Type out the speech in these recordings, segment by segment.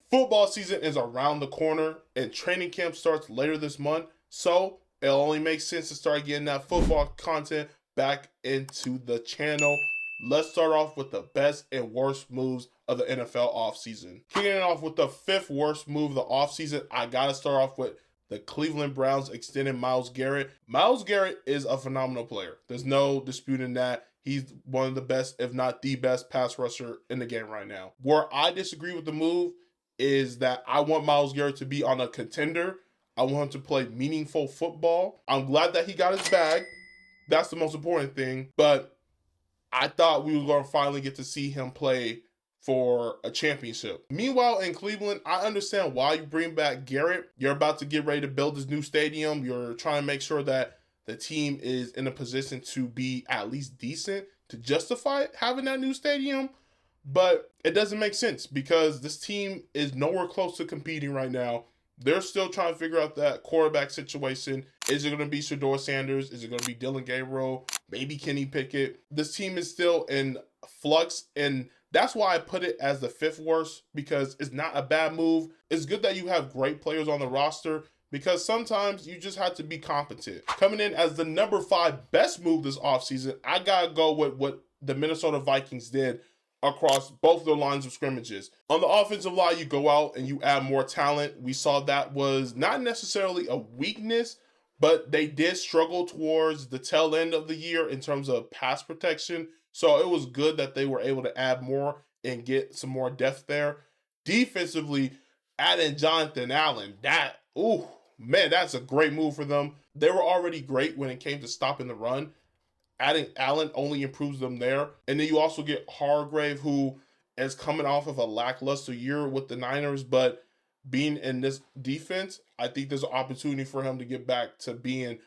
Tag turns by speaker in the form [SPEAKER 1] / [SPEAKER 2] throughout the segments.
[SPEAKER 1] Football season is around the corner and training camp starts later this month, so it only makes sense to start getting that football content back into the channel. Let's start off with the best and worst moves of the NFL offseason. Kicking it off with the fifth worst move of the offseason, I gotta start off with the Cleveland Browns extending Myles Garrett. Myles Garrett is a phenomenal player. There's no disputing that. He's one of the best, if not the best, pass rusher in the game right now. Where I disagree with the move is that I want Myles Garrett to be on a contender. I want him to play meaningful football. I'm glad that he got his bag. That's the most important thing. But I thought we were going to finally get to see him play for a championship. Meanwhile, in Cleveland, I understand why you bring back Garrett. You're about to get ready to build this new stadium. You're trying to make sure that the team is in a position to be at least decent to justify having that new stadium. But it doesn't make sense because this team is nowhere close to competing right now. They're still trying to figure out that quarterback situation. Is it going to be Shedeur Sanders? Is it going to be Dylan Gabriel? Maybe Kenny Pickett? This team is still in flux, and that's why I put it as the fifth worst, because it's not a bad move. It's good that you have great players on the roster, because sometimes you just have to be competent. Coming in as the number 5 best move this offseason, I got to go with what the Minnesota Vikings did across both their lines of scrimmages. On the offensive line, you go out and you add more talent. We saw that was not necessarily a weakness, but they did struggle towards the tail end of the year in terms of pass protection. So it was good that they were able to add more and get some more depth there. Defensively, adding Jonathan Allen, that's a great move for them. They were already great when it came to stopping the run. Adding Allen only improves them there. And then you also get Hargrave, who is coming off of a lackluster year with the Niners, but being in this defense, I think there's an opportunity for him to get back to being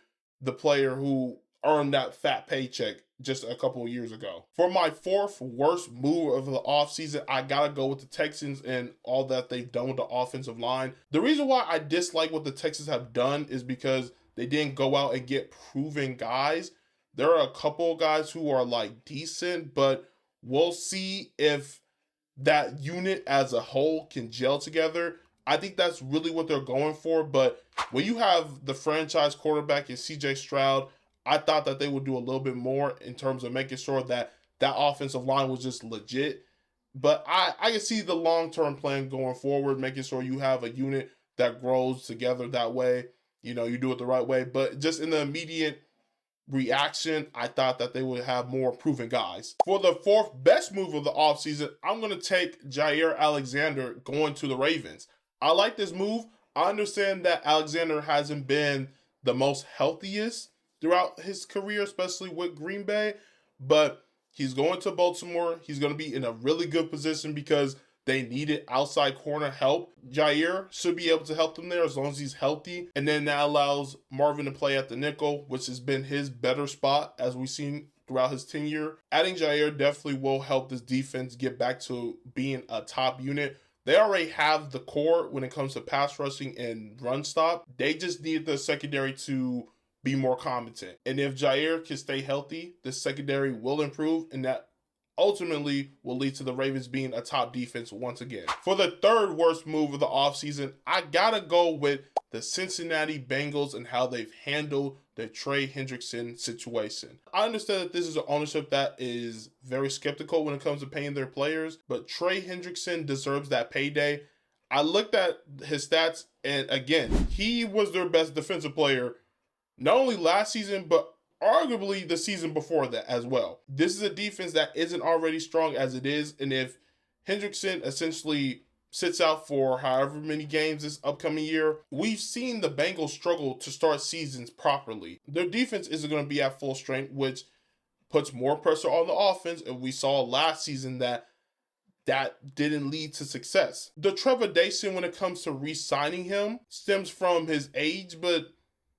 [SPEAKER 1] the player who earned that fat paycheck just a couple of years ago. For my fourth worst move of the offseason, I got to go with the Texans and all that they've done with the offensive line. The reason why I dislike what the Texans have done is because they didn't go out and get proven guys. There are a couple of guys who are like decent, but we'll see if that unit as a whole can gel together. I think that's really what they're going for. But when you have the franchise quarterback in CJ Stroud, I thought that they would do a little bit more in terms of making sure that that offensive line was just legit. But I can see the long-term plan going forward, making sure you have a unit that grows together that way. You know, you do it the right way. But just in the immediate reaction, I thought that they would have more proven guys. For the fourth best move of the offseason, I'm going to take Jaire Alexander going to the Ravens. I like this move. I understand that Alexander hasn't been the most healthiest throughout his career, especially with Green Bay, but he's going to Baltimore. He's going to be in a really good position because they needed outside corner help. Jaire should be able to help them there as long as he's healthy. And then that allows Marvin to play at the nickel, which has been his better spot as we've seen throughout his tenure. Adding Jaire definitely will help this defense get back to being a top unit. They already have the core when it comes to pass rushing and run stop. They just need the secondary to be more competent. And if Jaire can stay healthy, the secondary will improve, and that ultimately will lead to the Ravens being a top defense once again. For the third worst move of the offseason, I gotta go with the Cincinnati Bengals and how they've handled the Trey Hendrickson situation. I understand that this is an ownership that is very skeptical when it comes to paying their players, but Trey Hendrickson deserves that payday. I looked at his stats, and again, he was their best defensive player, not only last season, but arguably the season before that as well. This is a defense that isn't already strong as it is, and if Hendrickson essentially sits out for however many games this upcoming year, we've seen the Bengals struggle to start seasons properly. Their defense isn't going to be at full strength, which puts more pressure on the offense, and we saw last season that didn't lead to success. The trepidation when it comes to re-signing him stems from his age, but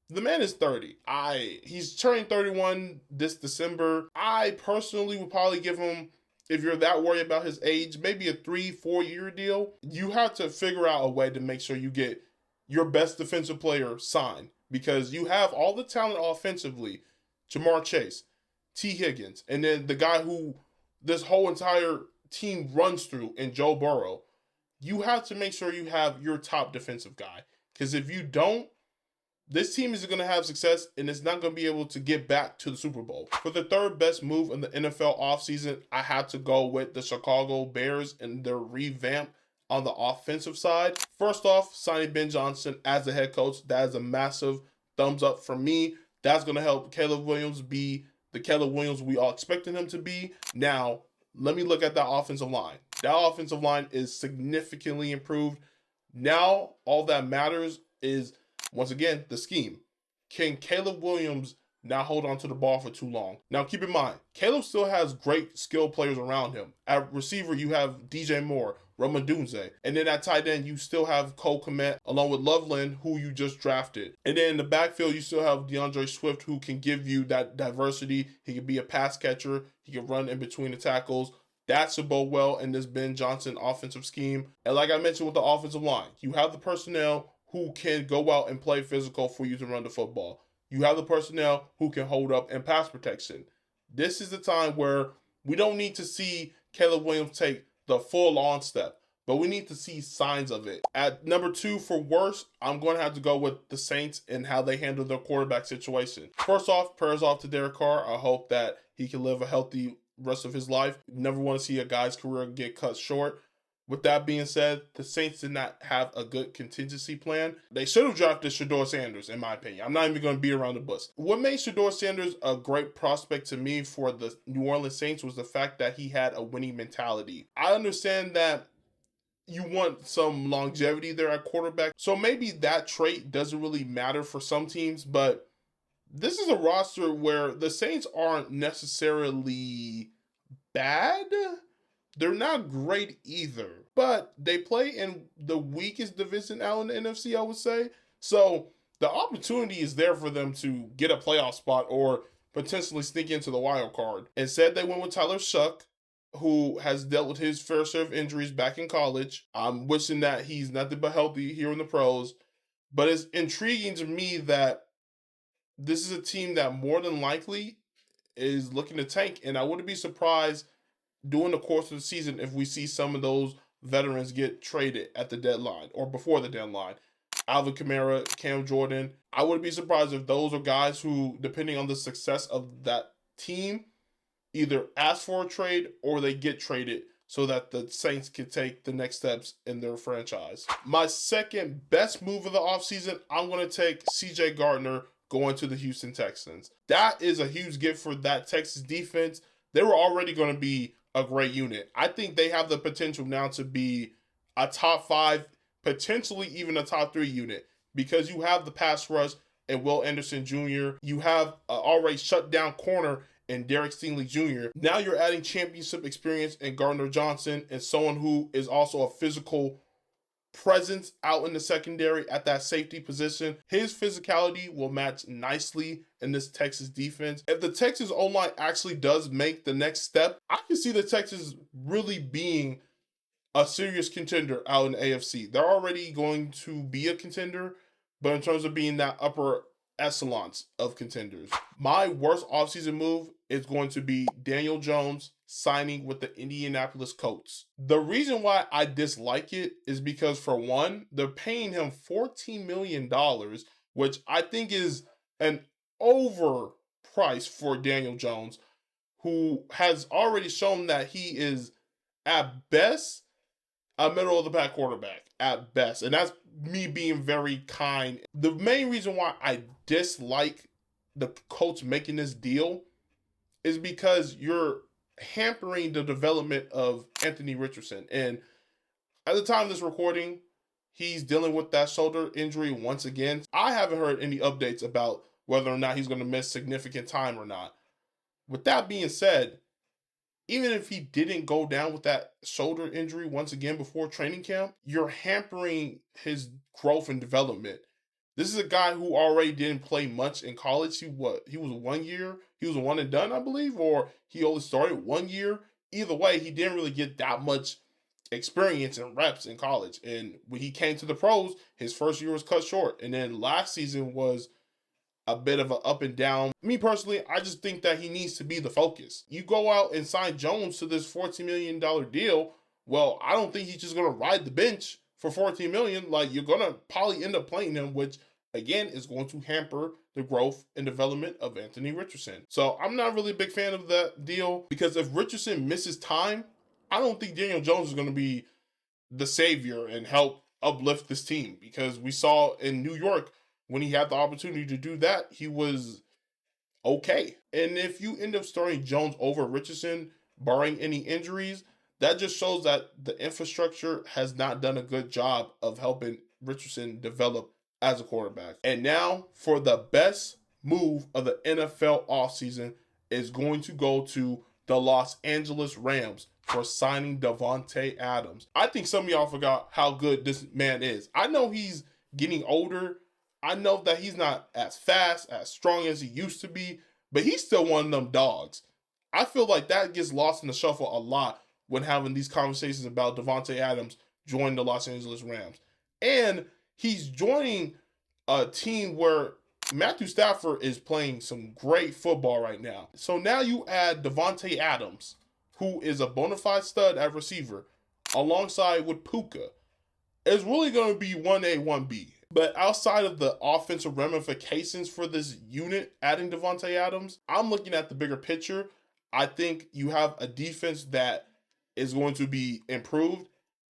[SPEAKER 1] the man is 30. He's turning 31 this December. I personally would probably give him, if you're that worried about his age, maybe a 3-4 year deal. You have to figure out a way to make sure you get your best defensive player signed, because you have all the talent offensively, Jamar Chase, T. Higgins, and then the guy who this whole entire team runs through in Joe Burrow. you have to make sure you have your top defensive guy. Because if you don't, this team is going to have success and it's not going to be able to get back to the Super Bowl. For the third best move in the NFL offseason, I have to go with the Chicago Bears and their revamp on the offensive side. First off, signing Ben Johnson as the head coach, that is a massive thumbs up for me. That's going to help Caleb Williams be the Caleb Williams we all expected him to be. Now, let me look at that offensive line. That offensive line is significantly improved. Now, all that matters is, once again, the scheme. Can Caleb Williams not hold on to the ball for too long? Now, keep in mind, Caleb still has great skilled players around him. At receiver, you have DJ Moore, Ramadunze. And then at tight end, you still have Cole Kmet along with Loveland, who you just drafted. And then in the backfield, you still have DeAndre Swift, who can give you that diversity. He can be a pass catcher. He can run in between the tackles. That should bode well in this Ben Johnson offensive scheme. And like I mentioned with the offensive line, you have the personnel who can go out and play physical for you to run the football. You have the personnel who can hold up in pass protection. This is the time where we don't need to see Caleb Williams take the full on step, but we need to see signs of it. At number 2 for worst, I'm going to have to go with the Saints and how they handle their quarterback situation. First off, prayers off to Derek Carr. I hope that he can live a healthy rest of his life. Never want to see a guy's career get cut short. With that being said, the Saints did not have a good contingency plan. They should have drafted Shedeur Sanders, in my opinion. I'm not even going to beat around the bush. What made Shedeur Sanders a great prospect to me for the New Orleans Saints was the fact that he had a winning mentality. I understand that you want some longevity there at quarterback, so maybe that trait doesn't really matter for some teams, but this is a roster where the Saints aren't necessarily bad. They're not great either, but they play in the weakest division out in the NFC, I would say. So the opportunity is there for them to get a playoff spot or potentially sneak into the wild card. Instead, they went with Tyler Shuck, who has dealt with his fair share of injuries back in college. I'm wishing that he's nothing but healthy here in the pros. But it's intriguing to me that this is a team that more than likely is looking to tank, and I wouldn't be surprised during the course of the season if we see some of those veterans get traded at the deadline or before the deadline. Alvin Kamara, Cam Jordan. I wouldn't be surprised if those are guys who, depending on the success of that team, either ask for a trade or they get traded so that the Saints can take the next steps in their franchise. My second best move of the offseason, I'm going to take CJ Gardner going to the Houston Texans. That is a huge gift for that Texas defense. They were already going to be a great unit. I think they have the potential now to be a top 5, potentially even a top 3 unit, because you have the pass rush and Will Anderson Jr. You have an already shut down corner in Derek Stingley Jr. Now you're adding championship experience in Gardner Johnson and someone who is also a physical presence out in the secondary at that safety position. His physicality will match nicely in this Texas defense. If the Texas O-line actually does make the next step, I can see the Texans really being a serious contender out in the AFC. They're already going to be a contender, but in terms of being that upper echelons of contenders. My worst offseason move is going to be Daniel Jones signing with the Indianapolis Colts. The reason why I dislike it is because, for one, they're paying him $14 million, which I think is an overprice for Daniel Jones, who has already shown that he is, at best, a middle of the pack quarterback at best. And that's me being very kind. The main reason why I dislike the Colts making this deal is because you're hampering the development of Anthony Richardson. And at the time of this recording, he's dealing with that shoulder injury once again. I haven't heard any updates about whether or not he's going to miss significant time or not. With that being said, even if he didn't go down with that shoulder injury once again before training camp, you're hampering his growth and development. This is a guy who already didn't play much in college. He was 1 year. He was a one and done, I believe, or he only started 1 year. Either way, he didn't really get that much experience and reps in college. And when he came to the pros, his first year was cut short. And then last season was a bit of an up and down. Me personally, I just think that he needs to be the focus. You go out and sign Jones to this $14 million deal Well, I don't think he's just going to ride the bench for 14 million. Like, you're going to probably end up playing him, which again is going to hamper the growth and development of Anthony Richardson. So I'm not really a big fan of that deal, because if Richardson misses time, I don't think Daniel Jones is going to be the savior and help uplift this team, because we saw in New York when he had the opportunity to do that, he was okay. And if you end up starting Jones over Richardson, barring any injuries, that just shows that the infrastructure has not done a good job of helping Richardson develop as a quarterback. And now for the best move of the NFL offseason is going to go to the Los Angeles Rams for signing Davante Adams. I think some of y'all forgot how good this man is. I know he's getting older. I know that he's not as fast, as strong as he used to be, but he's still one of them dogs. I feel like that gets lost in the shuffle a lot when having these conversations about Davante Adams joining the Los Angeles Rams. And he's joining a team where Matthew Stafford is playing some great football right now. So now you add Davante Adams, who is a bona fide stud at receiver, alongside with Puka. It's really going to be 1A, 1B. But outside of the offensive ramifications for this unit, adding Davante Adams, I'm looking at the bigger picture. I think you have a defense that is going to be improved.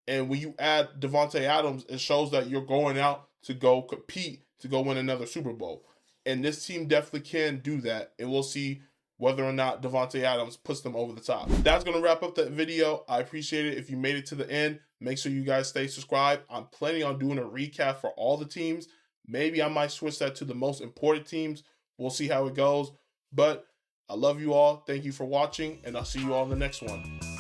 [SPEAKER 1] And when you add Davante Adams, it shows that you're going out to go compete to go win another Super Bowl. And this team definitely can do that. And we'll see whether or not Davante Adams puts them over the top. That's going to wrap up that video. I appreciate it if you made it to the end. Make sure you guys stay subscribed. I'm planning on doing a recap for all the teams. Maybe I might switch that to the most important teams. We'll see how it goes. But I love you all. Thank you for watching, and I'll see you all in the next one.